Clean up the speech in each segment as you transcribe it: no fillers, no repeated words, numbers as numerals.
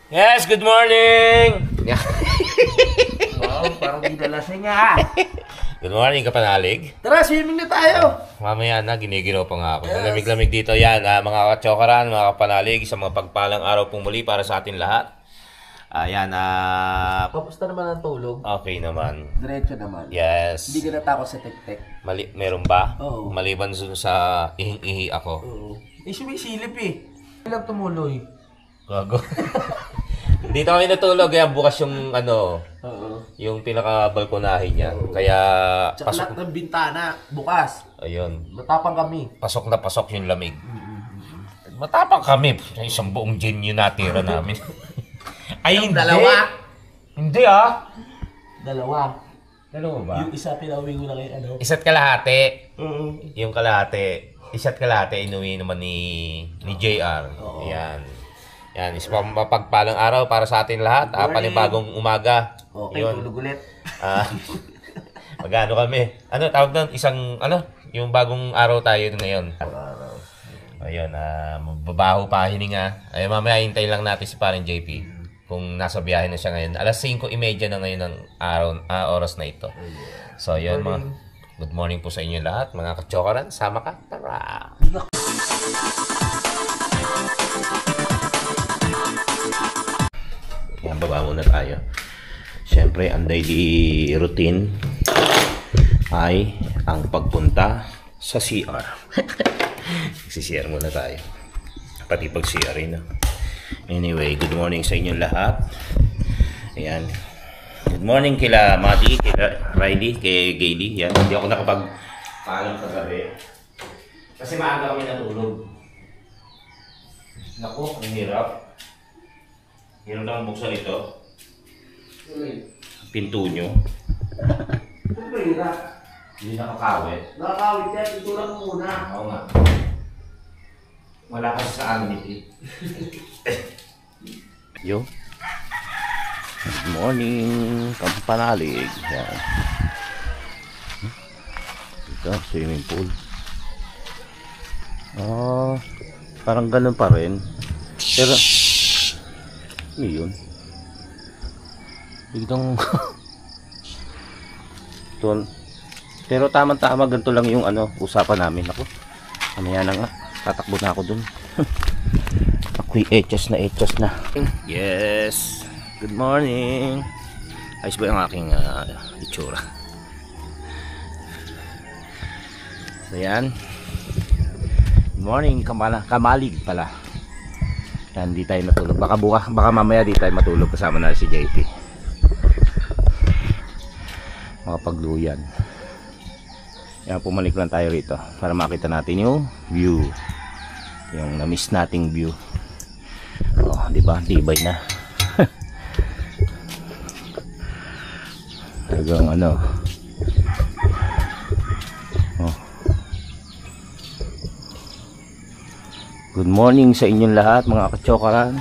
Yes, good morning! Wow, parang di nalasing nga. Good morning, kapanalig. Tara, swimming na tayo. Mamaya na, giniginaw pa nga ako. Yes. Lamig-lamig dito yan, mga katsokaran, mga kapanalig, sa mga pagpalang araw pong muli para sa atin lahat. Ayan, Kamusta naman ang tulog? okay naman. Diretso naman. Yes. Hindi ka natakot sa tek-tek. Meron ba? Oo. Maliban sa ihing-ihi ako. Oo. Sumisilip eh. Ilang tumuloy. Gago. Dito kami natulog, kaya bukas yung Oo. yung pinaka-balkonahe niya. Kaya Tsaka lahat ng bintana, bukas. Ayun. Matapang kami. Pasok na pasok yung lamig. Matapang kami. Isang buong gin yung natira namin. Ay, hindi. Dalawa. Hindi Dalawa. Dalawa ba? Yung isa pinauwi ko na kayo, Isa't kalahati. Oo. Yung kalahati. Isa't kalahati inuwi naman ni JR. Oo. Yan. Yan. Isang mapagpalang araw para sa atin lahat. Panibagong umaga. Okay, tulog ulit. Magano kami? Tawag doon? Yung bagong araw tayo ngayon. Ayun, mababaho pa hininga. Ay, mamaya hintayin lang natin si Paring JP. Kung nasa biyahe na siya ngayon. Alas 5:30 na ngayon ng oras na ito. So, yun mga good morning po sa inyo lahat. Mga katsokaran, sama ka. Tara! Yan, baba muna tayo. Siyempre, ang daily routine ay ang pagpunta sa CR. Magsi-CR muna tayo. Pati pag-CR rin. Anyway, good morning sa inyong lahat. Ayan. Good morning kila Madi, kila Riley, kay Gaily. Yan. Hindi ako nakapag-paalam sa gabi. Kasi maaga kami natulog. Naku, ang hirap. Hirap lang buksan ito. Pinto nyo. Hindi nakakawit. Nakakawit yan, itulang mo muna. Oo nga. Wala kasi sa amin ito. Yo. Good morning, kampanalig. Yan. Ito, swimming pool. Parang ganun pa rin. Pero, ano yun? Biglang pero tama-tama ganito lang yung usapan namin. Ako, mamaya na nga. Tatakbo na ako dun. Ako'y etchas na. Yes. Good morning. Ayos ba yung aking itsura? So yan. Good morning. Kamalig pala. Yan, di tayo matulog. Baka mamaya di tayo matulog kasama na si JP. Mga pagluyan. Yan, pumalik lang tayo rito para makita natin yung view. Yung na-miss nating view. Di ba? Tibay na. Talagang Good morning sa inyong lahat, mga katsokaran.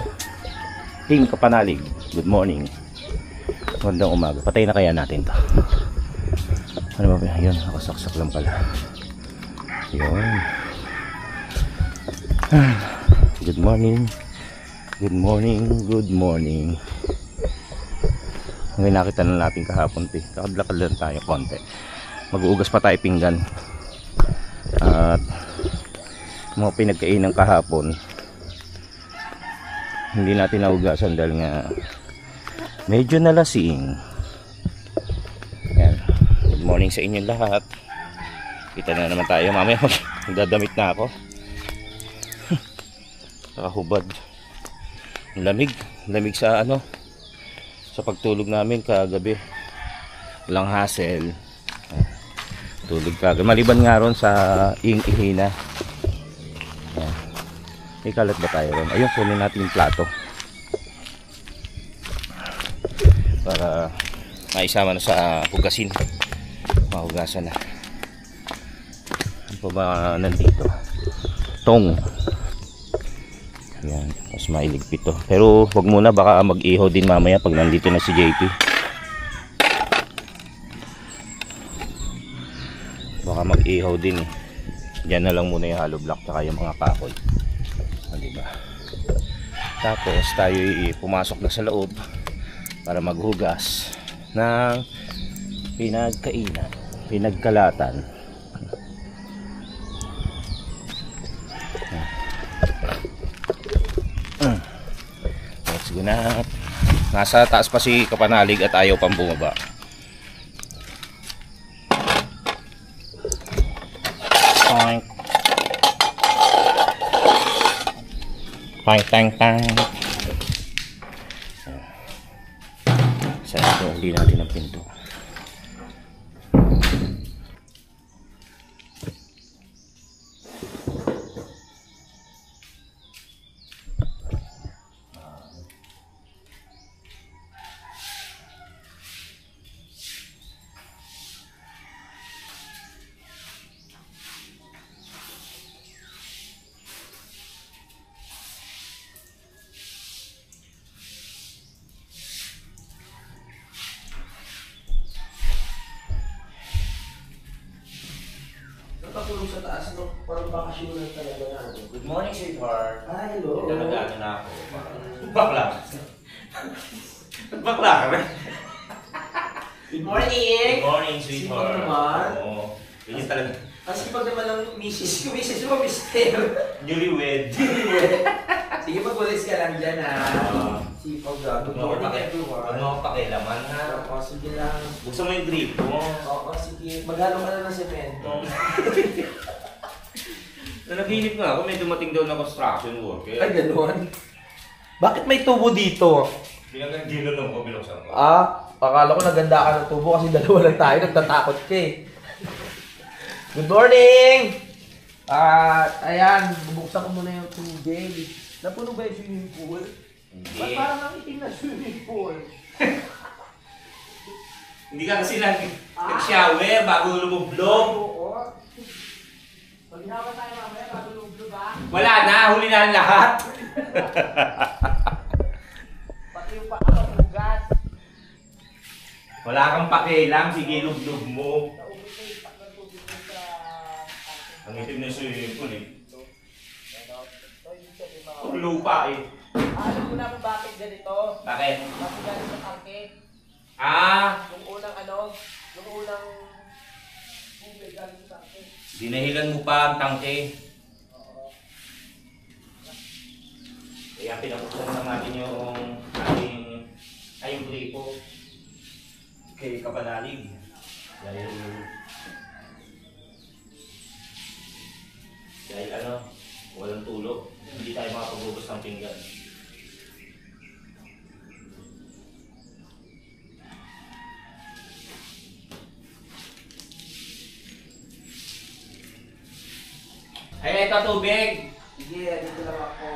Team Kapanalig. Good morning. Magandang umaga. Patay na kaya natin to. Ano ba? Yun, nakasaksak lang pala. Yun. Good morning. Good morning. Ngayon nakita na natin kahapon. Kakadlakad lang tayo konti. Mag-uugas pa tayo pinggan. At mga pinagkainan kahapon hindi natin naugasan dahil nga medyo nalasing. Yan. Good morning sa inyo lahat. Kita na naman tayo. Mamaya magdadamit na ako. Nakahubad. Lamig sa sa pagtulog namin kagabi. Walang hassle. Tulog kagad. Maliban nga ron sa ihina. May kalat ba tayo ron? Ayun, kunin natin yung plato para maisama na sa hugasin. Mahugasan na. Ano pa ba nandito? Tong. Yan, mas mailigpit to. Pero wag muna, baka mag-ihaw din mamaya pag nandito na si JP. Baka mag-ihaw din eh. Diyan na lang muna yung hollow block tsaka yung mga kahoy. Diba? Tapos tayo pumasok na sa loob para maghugas ng pinagkainan, pinagkalatan. Let's go na. Nasa taas pa si Kapanalig at ayaw pang bumaba. Tang tang tang. Sa ito, hindi natin ang pinto. Patulog sa taas, no? Parang bakasyon lang talaga na. Good morning, sweetheart. Hi, hello. Ito nag-ano na ako. Bakla. Bakla ka ba? Good morning! Good morning, sweetheart. Sipag naman. Oo. Ganyan talaga. Ang sipag naman ng misis ko. Misis mo, mister. Newlywed. Sige, mag-ulis ka lang dyan, ha? Sipag, good morning, everyone. Ano pakilaman, ha? Oo, sige lang. Buksan mo yung drip mo. Oo, sige. Maghalo ka na ng semento. Nanaginip nga ako, may dumating daw na construction worker. Ay, gano'n? Bakit may tubo dito? Ginanong ko, binuksan ko. Akala ko naganda ka ng tubo kasi dalawa lang tayo. Nagtatakot ka eh. Good morning! Ayan, bubuksan ko muna yung tubig. Napuno ba yung swimming pool? Hindi. Ba't parang nakiting na swimming pool? Hindi ka kasi nag-shower bago lumublog. Oo. Pag-inawa tayo mamaya bago lumublog ba? Wala na, huli na ang lahat. Pati yung pakakapugas. Wala kang pakialam, sige lublog mo. Naubos na yung pak ng tubig mo sa... Ang itim na swimming pool eh. Ito, Ang lupa eh. alam mo na kung bakit ganito? Bakit? Kasi galing sa tangke. Yung unang tubig galing sa tangke. Dinahilan mo pa ang tangke. Oo. Kaya pinabuksan na natin yung yung gripo kay Kapanalig. Dahil walang tulog. Hindi tayo makapagubos ng pinggan. Ay, ito tubig! Sige, dito lang ako.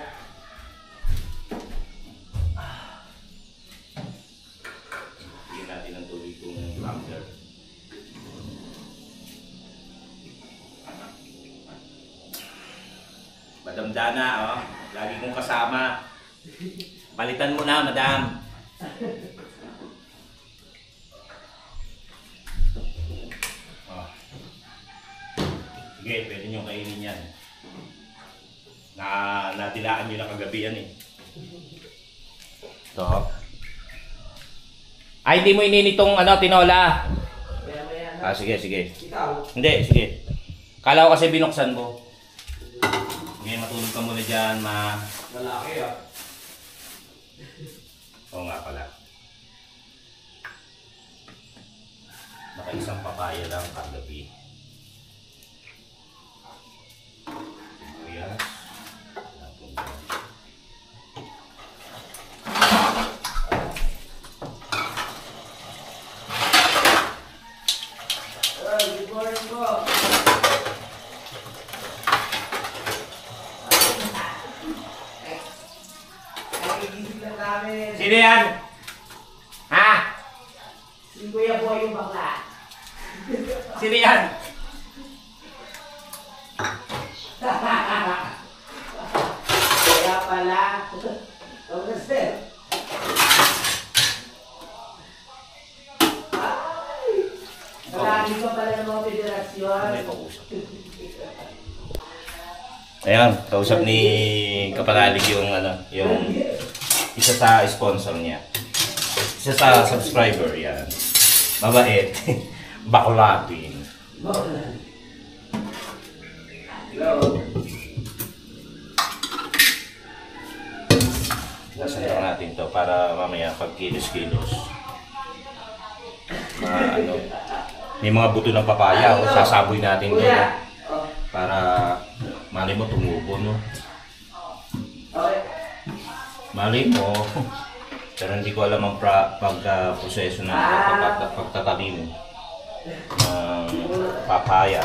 Bigyan natin ng tubig kung tumbler. Madam Dana, oh. Lagi kong kasama. Palitan mo na, madam. Oh. Sige, pwede nyo kainin yan. Natilaan nyo na kagabi yan eh. Ito. Ay, hindi mo ininitong tinola. Maya na. Sige, sige. Ikaw? Hindi, sige. Kala ko kasi binuksan mo. Sige, matulog ka muna dyan, ma. Lalaki ah. Oo nga pala. Nakaisang papaya lang kagabi. Yes. Good morning po. Nagigising lang namin. Sino yan? Ha? Si Kuya Boy yung bakla. Sino yan? Kaya pala. Kamusta, sir? Ay! Marami ka pala ng mga federasyon. May kausap. Ayan, kausap ni Kapanalig yung Isa sa sponsor niya. Isa sa subscriber, yan. Mabait. Baklatin. Lasan lang natin to para mamaya pag kilos-kilos. Ano, may mga buto ng papaya, sasaboy natin to. Para mali mo tumubo, no? Mali mo. Pero hindi ko alam ang pagka-proseso ng pagtatabi mo ng papaya.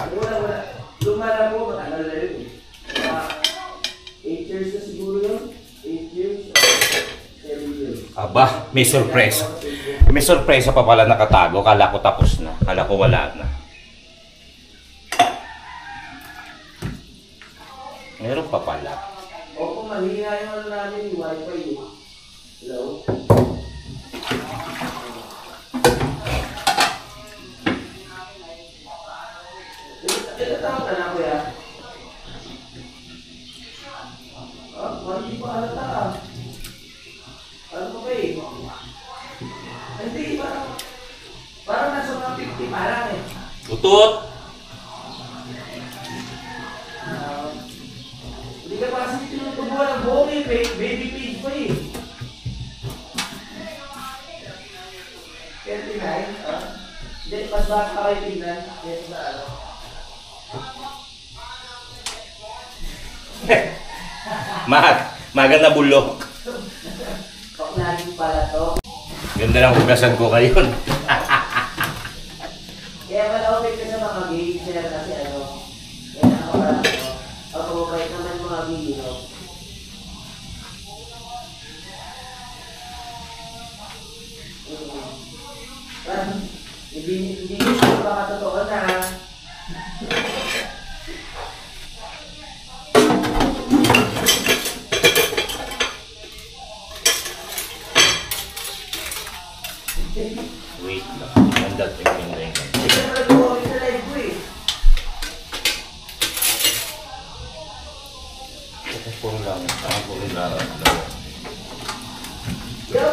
Lumala po, matagal na yun. 8 years na siguro yun. 8 years. 7 years. Aba, may sorpresa. May sorpresa pa pala nakatago. Kala ko tapos na. Kala ko wala na. Meron pa pala. Opo, mahina yung namin yung wifi. Hello? Ilan ka na, kuya? Hindi pa halata. Ano pa ba eh? Hindi, parang nasa mga 50 pa lang eh. Tutot! Hindi ka pa kasi tinutubuhan ng buhok eh, baby page pa eh. 29? Hindi, mas baka kayo tingnan. Yes na ano. Maganda bulok. Paklagin pala to. Ganda lang hugasan ko kayo. Kaya malawit ka sa mga gay, sila kasi ano. Kaya nakaparang ano. Ang mababait naman mga gay, no? Hindi nyo baka totoo na. Wait lang. Ganda tingin na yun. Hindi na nag-uwi sa live ko eh. Puro lang. Puro lang. Yo!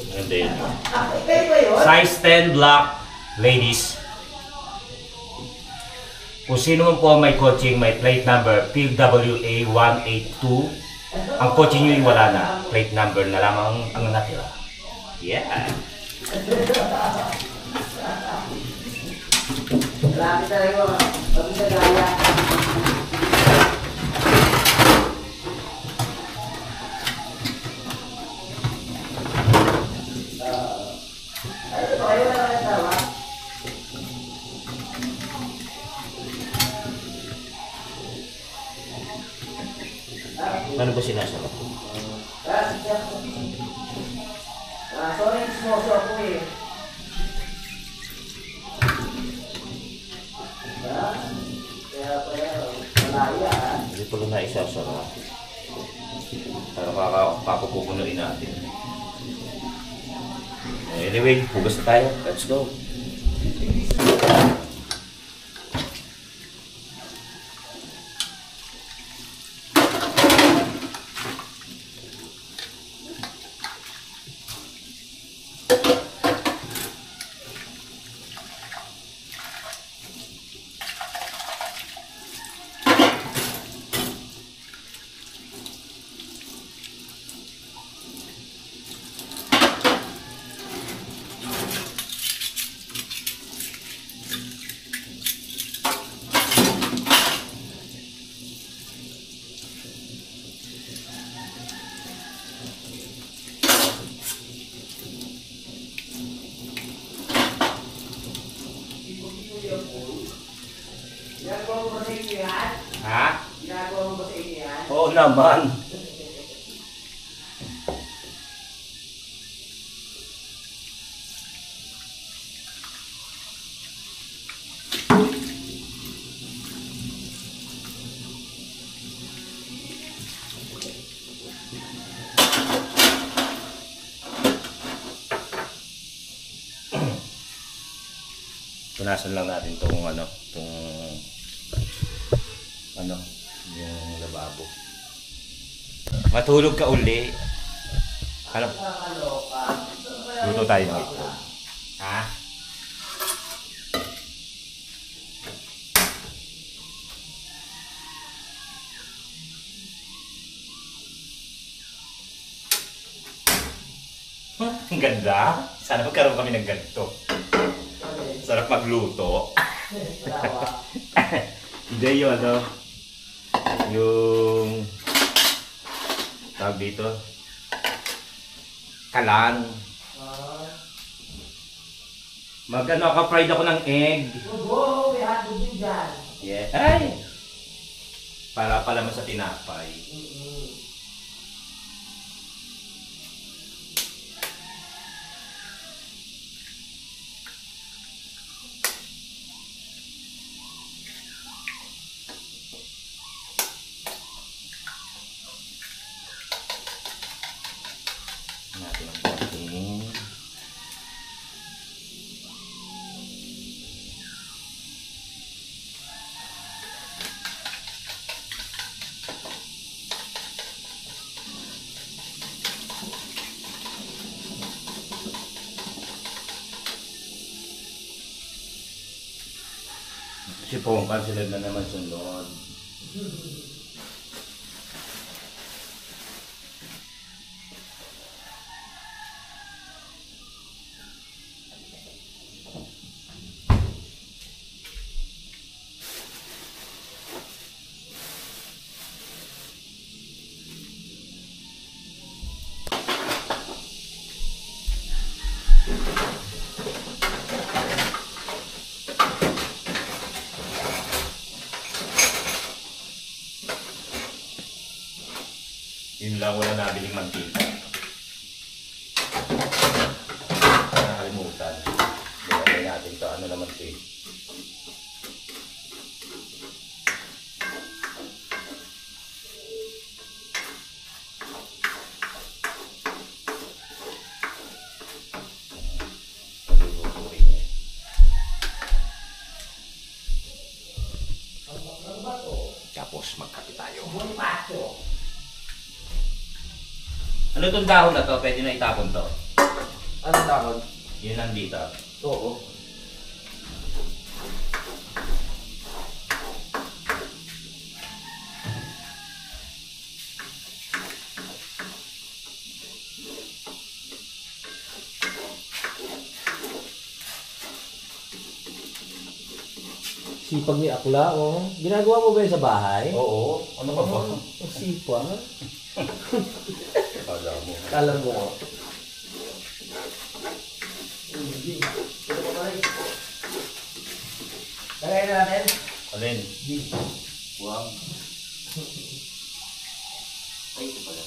Ganda yun. Kayo ba yun? Size 10 black, ladies. Kung sino man po may coaching, may plate number PWA 182. Ang coaching nyo yung wala na. Plate number na lamang ang natira. Yeah. Marami talaga mga pag-isagaya. Ano ba kayo na lang tawa? Ano ba sinasarap? Sorry, smoso ako eh. Kaya pala, malaya ah. Hindi pala na isasarap. Pero kakapupunuin natin. Anyway, hugas na tayo. Let's go. Ginagawa mo ba sa inyo yan? Ha? Ginagawa mo ba sa inyo yan? Oo naman. Punasan lang natin itong yung malabo. Matulog ka uli. Ano? Luto tayo ng itlog. Ha? Ang ganda. Sana magkaroon kami ng ganito. Sarap magluto. Hindi yung ano, yung tawag dito, kalan. Mag-ano ka, fried ako ng egg. Oo, may hotdog din dyan. Yeah. Ay! Para pala mo sa tinapay. Natin ang konting si Pongkan sila na naman sunod. Yun lang, wala nabiling mantika. Nakalimutan. Gawin natin ito. Ano naman ito eh. Tapos magkape tayo. Ano itong dahon na to? Pwede na itapon to. Anong dahon? Yun nandito. Oo. Sipag ni Akla, oh. Ginagawa mo ba yun sa bahay? Oo. Ano ka ba? Ang sipag. Kala mo. Kala mo ko. Hindi. Ito pa rin. Lagay na natin. Alin? Hindi. Wow. Ay, ito pala.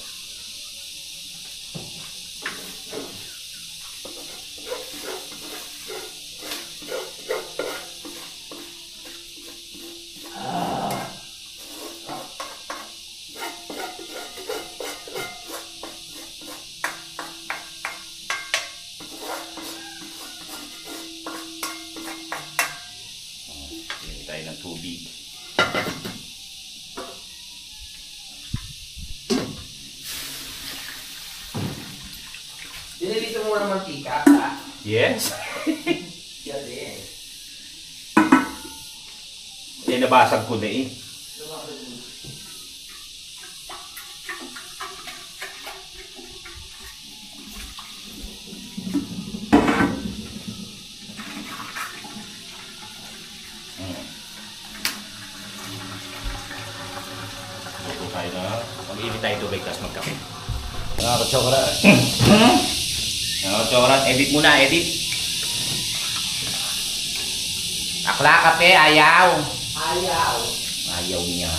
Tayo ng tubig. Dinilito mo ng mantika, ha? Yes. Yan din. Eh, nabasag ko na eh. Luto tayo na. Mag-ibig tayo tubig, tapos magkape. Mga katsokrat. Mga katsokrat, edit muna, edit. Akla kape, ayaw. Ayaw. Ayaw niya.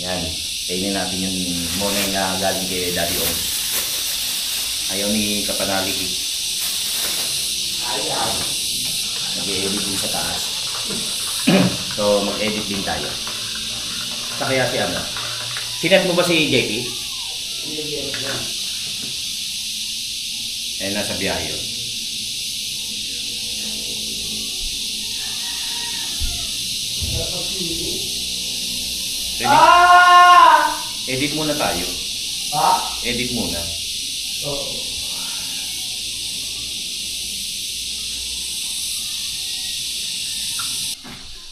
Yan. Kainin natin yung morning na galing kay Daddy Oms. Ayaw ni Kapanali. Ayaw. Nag-edit din sa taas. So, mag-edit din tayo. Sa kaya si ano? Sinet mo ba si JP? Eh, nasa biyahe yun. Ready? Edit muna tayo. Ha? Edit muna. Oo.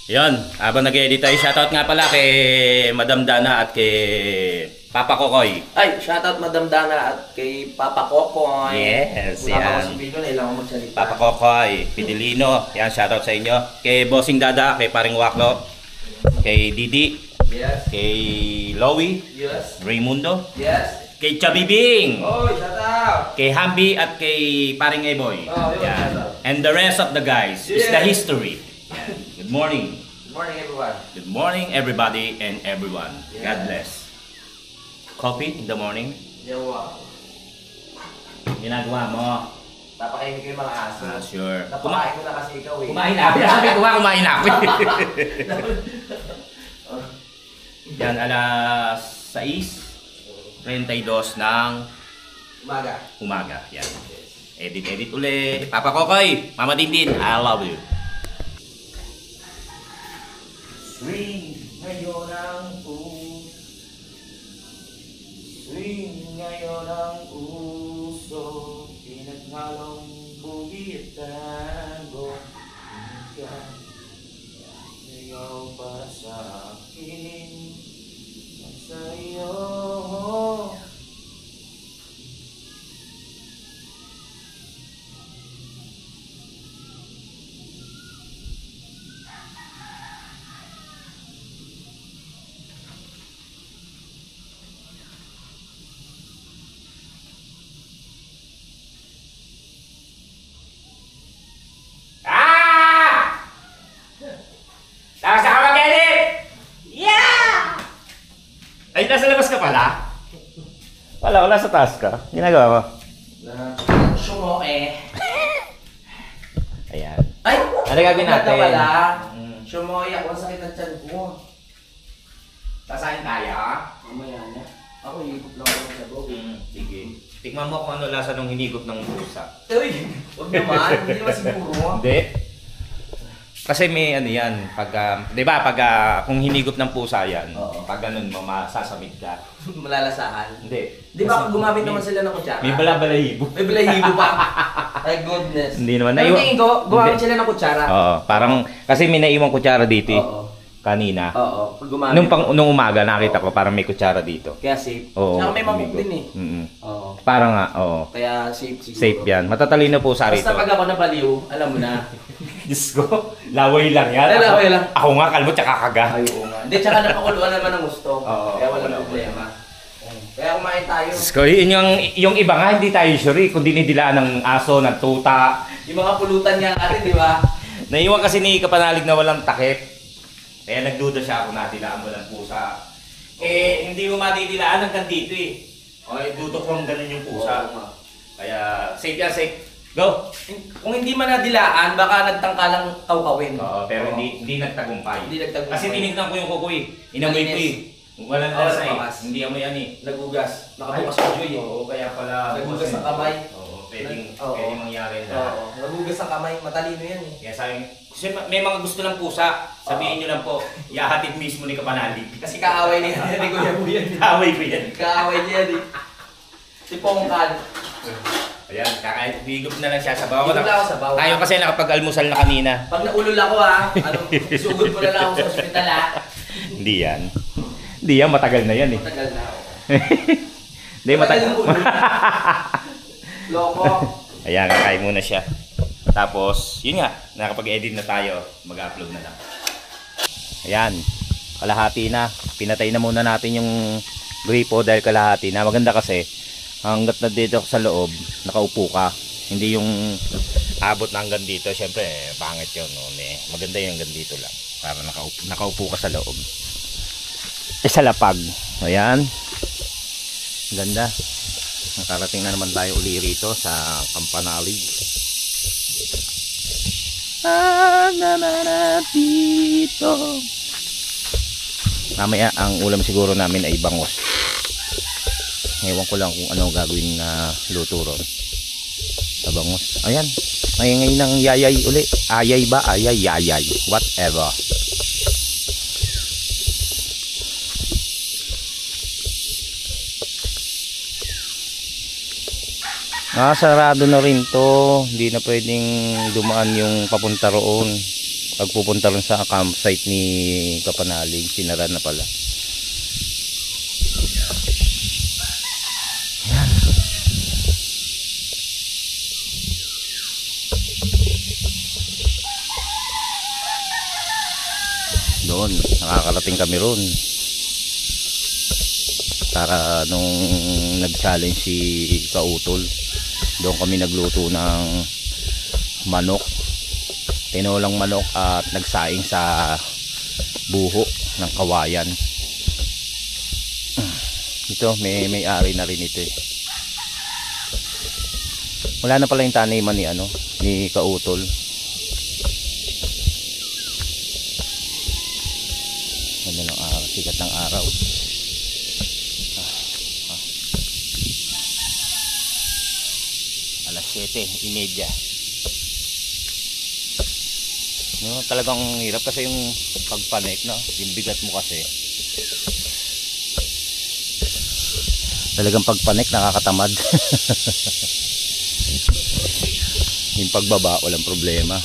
Yan, habang nag-edit tayo, shoutout nga pala kay Madam Dana at kay Papa Kokoy. Ay, shoutout Madam Dana at kay Papa Kokoy. Yes, Wala pa yan. ako si Pino, kailangan ko magsalita. Papa Kokoy, Pidilino, yan, shoutout sa inyo. Kay Bossing Dada, kay Paring Waklo, kay Didi, Yes. kay Lowy, Yes. Raymundo, Yes. kay Chabibing, Oy, shoutout. kay Hambi at kay Paring Eboy. Oh, yun, Yan. shoutout. And the rest of the guys is the Yeah. history. Yan. Good morning. Good morning, everyone. Good morning, everybody and everyone. Yeah. God bless. Coffee in the morning. Yawa. Ginagawa mo. Napakainin ko yung mga aso. Sure. Napakain ko na kasi ikaw eh. Kumain na ako. Sabi ko nga, kumain na ako. Yan, alas 6:32 ng Umaga. umaga. Yan. Edit uli. Papa Kokoy, Mama Dindin, I love you. Swing ngayon ang swing ngayon ang uso, pinaghalong bugi at tango. Ikaw para sa akin, at sa iyo. Tapos na ka mag-edit! Yeah! Ay, nasa labas ka pala? Wala, wala sa taas ka. Ginagawa mo? Sumo eh. Ayan. Ay! Ano gagawin natin? Wala. Sumoy ako, ang sakit ang tiyan ko. Sasahin tayo, ha? Mamaya na. Ako, higop lang ako sa go. Sige. Tikman mo kung ano lasa ng hinigop ng pusa. Uy! Huwag naman, hindi naman siguro. Hindi. Kasi may ano yan, pag, di ba, pag kung hinigop ng pusa yan, Oo. pag ganun mo, masasamid ka. Malalasahan. Hindi. Di ba Kasi gumamit may- naman sila ng kutsara? May balabalahibo. May balahibo pa. My goodness. Hindi naman. Pero tingin ko, gumamit Hindi. sila ng kutsara. Oo, parang, kasi may naiwang kutsara dito eh, Oo. kanina. Oo, pag gumamit. Nung umaga, nakita ko parang may kutsara dito. Kaya safe. Oo. Saka may mamok humigo. din eh. Mm-mm. Oo. Parang nga, oo. Kaya safe siguro. Safe yan. Matatalino po sa rito. Basta pag ako nabaliw, alam mo na. Diyos ko, laway lang yan. Ay, laway lang. Ako nga, kalmo tsaka kaga. Ay, oo nga. Hindi, tsaka napakuluan naman ng gusto. Oo, Kaya walang wala, problema. Kaya kumain tayo. Diyos ko, yun yung iba nga, hindi tayo sure eh, kung dinidilaan ng aso, ng tuta. Yung mga pulutan nga natin, di ba? Naiwan kasi ni Kapanalig na walang takip. Kaya nagduda siya kung natilaan mo ng pusa. Eh, hindi mo matidilaan hanggang dito eh. O, dudok lang ganun yung pusa. Oo nga. Kaya, safe yan, safe. Go! Kung hindi man nadilaan, baka nagtangka lang kawkawin. Oo, pero hindi nagtagumpay. Hindi nagtagumpay. Kasi tinignan ko yung kukoy. Inamoy ko eh. Walang Oo, lasa eh. nabakas. Hindi amoy yan eh. Nagugas. Nakabukas ko Joy eh. Oo, kaya pala. Nagugas ng kamay. Oo, Oo. pwedeng mangyari na. Oo. Nagugas ng kamay. Matalino yan eh. Kaya sabi, kasi may mga gusto ng pusa, sabihin nyo lang po, ihahatid mismo ni Kapanalig. Kasi kaaway niya ni Kuya Buyan. Kaway ko yan. Kaaway niya yan eh. Si Pongkan. Ayan, kakain, bigop na lang siya sa bawah. Higop lang ako sa bawah. Tayo kasi nakapag-almusal na kanina. Pag naulol ako ha, sugod mo na lang ako sa ospital ha. Hindi yan. Hindi yan, matagal na yan eh. Matagal na ako. Hindi, matagal. yung ulo. Loko. Ayan, kakain muna siya. Tapos, yun nga, nakapag-edit na tayo, mag-upload na lang. Ayan, kalahati na. Pinatay na muna natin yung gripo dahil kalahati na. Maganda kasi, hanggat na dito sa loob, nakaupo ka. Hindi yung abot na hanggang dito. Siyempre, pangit yun. No? Maganda yung hanggang dito lang. Para nakaupo ka sa loob. Sa lapag. Ayan. Ganda. Nakarating na naman tayo uli rito sa Kampanalig. Dito. Mamaya ang ulam siguro namin ay bangos. Ewan ko lang kung ano gagawin na luto ron. Sa bangos. Ayan. Ngayon ng yayay uli. Ayay ba? Ayay, yayay. Whatever. Sarado na rin to. Hindi na pwedeng dumaan yung papunta roon. Pag pupunta rin sa campsite ni Kapanalig, sinara na pala. Yan. Doon, nakakarating kami roon. Para nung nag-challenge si Kautol, doon kami nagluto ng manok, tinolang manok at nagsaing sa buho ng kawayan. Ito may-ari na rin ito eh. Wala na pala yung taniman ni Kautol. Ano ng araw, sikat ng araw. Alas 7:30. No, talagang hirap kasi yung pagpanik, no? Yung bigat mo kasi. Talagang pagpanik nakakatamad. Yung pagbaba walang problema.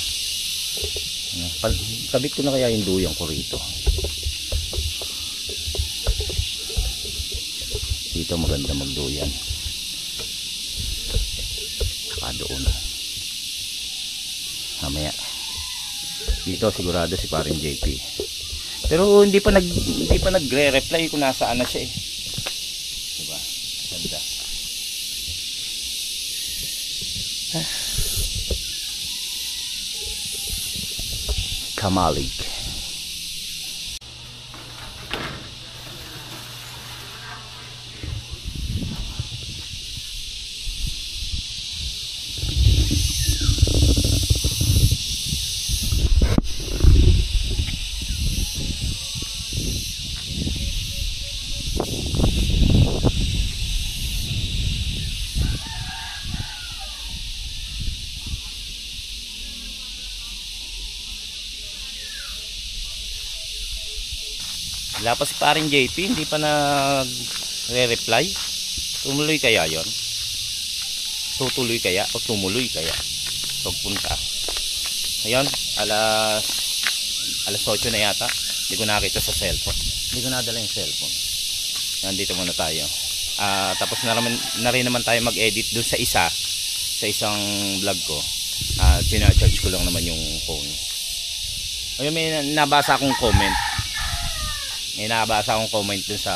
Kabit ko na kaya yung duyang ko rito. Dito maganda magduyan. Doon mamaya dito sigurado si paring JP, pero hindi pa nagre-reply kung nasaan na siya eh, diba? Ganda. Kamalig. Wala pa si paring JP, hindi pa nagre-reply. Tumuloy kaya yon? Tutuloy kaya o tumuloy kaya pagpunta? Ayun, alas 8 na yata. Hindi ko nakita sa cellphone. Hindi ko nadala yung cellphone. Nandito muna tayo. Tapos na rin naman tayo mag-edit doon sa isang vlog ko. Pina-charge ko lang naman yung phone. Ayun, may nabasa akong comment. May nabasa akong comment dun sa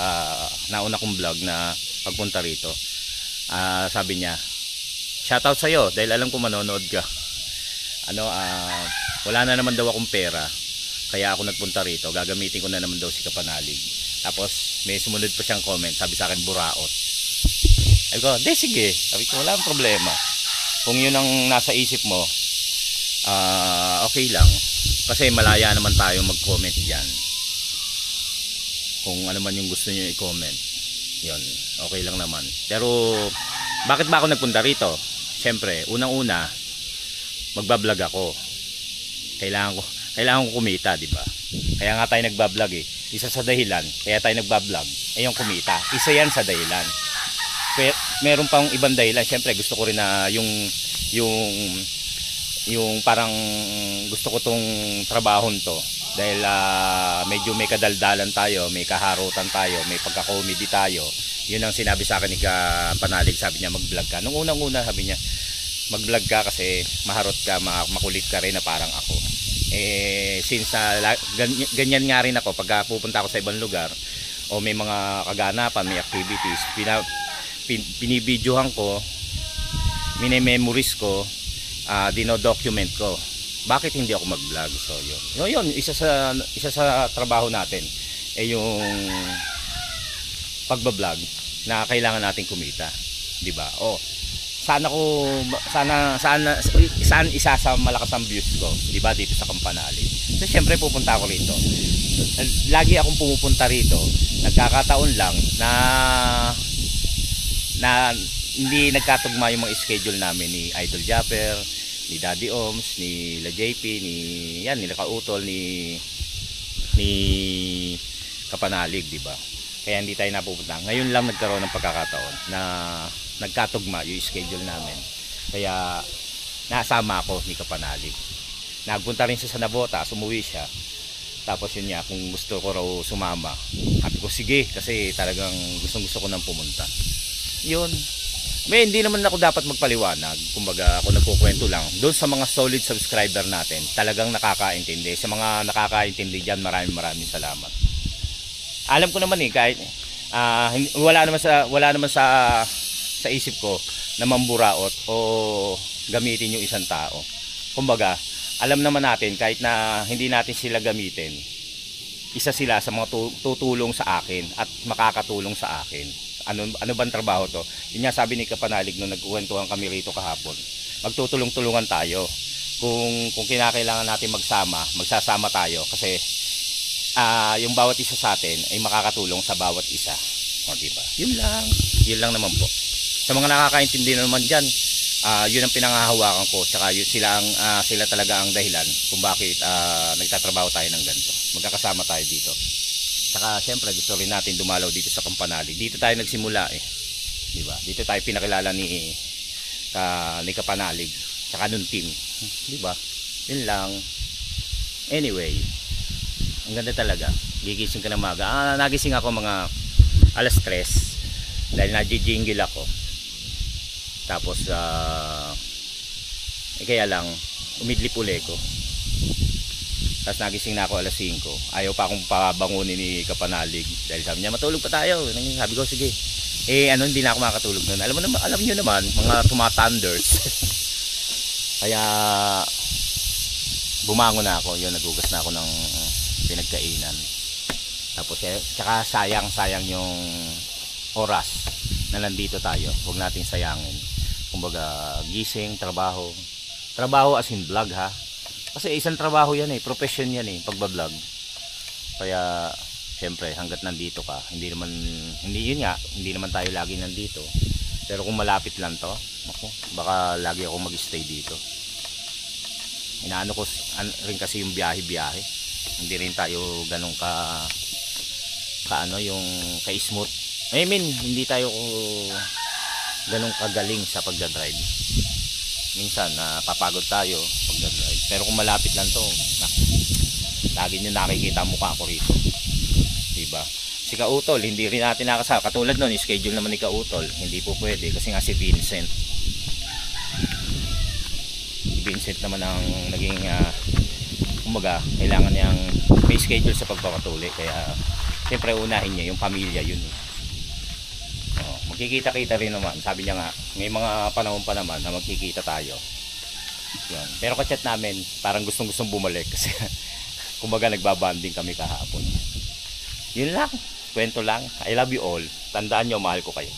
nauna kong vlog na pagpunta rito. Sabi niya, shoutout sa'yo dahil alam ko manonood ka. Wala na naman daw akong pera, kaya ako nagpunta rito. Gagamitin ko na naman daw si Kapanalig. Tapos may sumunod pa siyang comment, sabi sa akin buraot. Sabi ko, di sige. Sabi ko, wala ang problema. Kung yun ang nasa isip mo, okay lang. Kasi malaya naman tayo mag-comment dyan. Kung ano man yung gusto nyo i-comment, yun, okay lang naman. Pero bakit ba ako nagpunta rito? Siyempre, unang-una, magbablog ako. Kailangan ko kumita, di ba? Kaya nga tayo nagbablog eh. Isa sa dahilan kaya tayo nagbablog ay yung kumita. Isa yan sa dahilan. Pero meron pang ibang dahilan. Siyempre, gusto ko rin na yung parang gusto ko tong trabahon to. Dahil medyo may kadaldalan tayo, may kaharutan tayo, may pagka-comedy tayo. Yun ang sinabi sa akin ni Kapanalig. Sabi niya mag-vlog ka. Nung unang-una sabi niya mag-vlog ka kasi maharot ka, makulit ka rin na parang ako. Since ganyan nga rin ako pagka pupunta ako sa ibang lugar o may mga kaganapan, may activities, binibidyohan ko, mini-memories ko, dino-document ko. Bakit hindi ako mag-vlog? So yun, isa sa trabaho natin ay yung pagba-vlog na kailangan nating kumita, 'di ba? Sana isa sa malakas ang views ko, 'di ba, dito sa Kampanalig. So syempre pupunta ako rito. Lagi akong pumupunta rito. Nagkakataon lang na hindi nagkatugma yung mga schedule namin ni Idol Japper, ni Daddy Oms, ni La JP, ni Kautol, ni Kapanalig, di ba? Kaya hindi tayo napupunta. Ngayon lang nagkaroon ng pagkakataon na nagkatugma yung schedule namin. Kaya nasama ako ni Kapanalig. Nagpunta rin siya sa Navotas, umuwi siya. Tapos yun niya, kung gusto ko raw sumama. Sabi ko sige, kasi talagang gusto ko nang pumunta. Yun. May hindi naman ako dapat magpaliwanag. Kumbaga ako nagkukwento lang. Doon sa mga solid subscriber natin, talagang nakakaintindi. Sa mga nakakaintindi dyan, maraming salamat. Alam ko naman kahit wala naman sa isip ko na mamburaot o gamitin yung isang tao. Kumbaga, alam naman natin kahit na hindi natin sila gamitin, isa sila sa mga tutulong sa akin at makakatulong sa akin. Ano bang trabaho to? Yun nga sabi ni Kapanalig nung nagkukwentuhan kami rito kahapon. Magtutulong-tulungan tayo. Kung kinakailangan natin magsasama tayo kasi yung bawat isa sa atin ay makakatulong sa bawat isa. O, diba? Yun lang naman po. Sa mga nakakaintindi naman dyan, yun ang pinangahawakan ko. Tsaka sila talaga ang dahilan kung bakit nagtatrabaho tayo ng ganito. Magkakasama tayo dito. Tsaka syempre gusto rin natin dumalaw dito sa Kapanalig. Dito tayo nagsimula diba? Dito tayo pinakilala ni Kapanalig. Tsaka nung team. Diba? Yun lang. Anyway, ang ganda talaga. Gigising ka ng maga. Nagising ako mga alas 3 dahil nadjingle ako. Tapos kaya lang umidlip uli ko. Tapos nagising na ako alas 5. Ayaw pa akong pabangunin ni Kapanalig dahil sabi niya matulog pa tayo. Sabi ko sige. Hindi na ako makatulog noon. Alam niyo naman mga tumatanders. Kaya bumangon na ako. Yun, nagugas na ako ng pinagkainan. Tapos tsaka sayang yung oras na nandito tayo. Huwag nating sayangin. Kumbaga gising, trabaho as in vlog ha. Kasi isang trabaho yan profession yan pagbablog. Kaya syempre hanggat nandito ka, hindi naman tayo lagi nandito. Pero kung malapit lang to, baka lagi ako mag-stay dito. Inaano ko rin kasi yung biyahe. Hindi rin tayo ganun yung ka-smooth. I mean, hindi tayo ganun kagaling sa pagdadrive. Minsan papagod tayo pagdadrive. Pero kung malapit lang to, lagi nyo nakikita mukha ko rito. Diba? Si Kautol, hindi rin natin nakasama. Katulad nun, schedule naman ni Kautol. Hindi po pwede kasi nga si Vincent. Si Vincent naman ang naging kumbaga, kailangan niyang may schedule sa pagpapatuli. Kaya siyempre unahin niya yung pamilya yun. Magkikita-kita rin naman. Sabi niya nga, may mga panahon pa naman na magkikita tayo. Yun. Pero kachat namin, parang gustong bumalik kasi kumbaga nagbabanding kami kahapon. Yun lang, kwento lang. I love you all. Tandaan nyo, mahal ko kayo.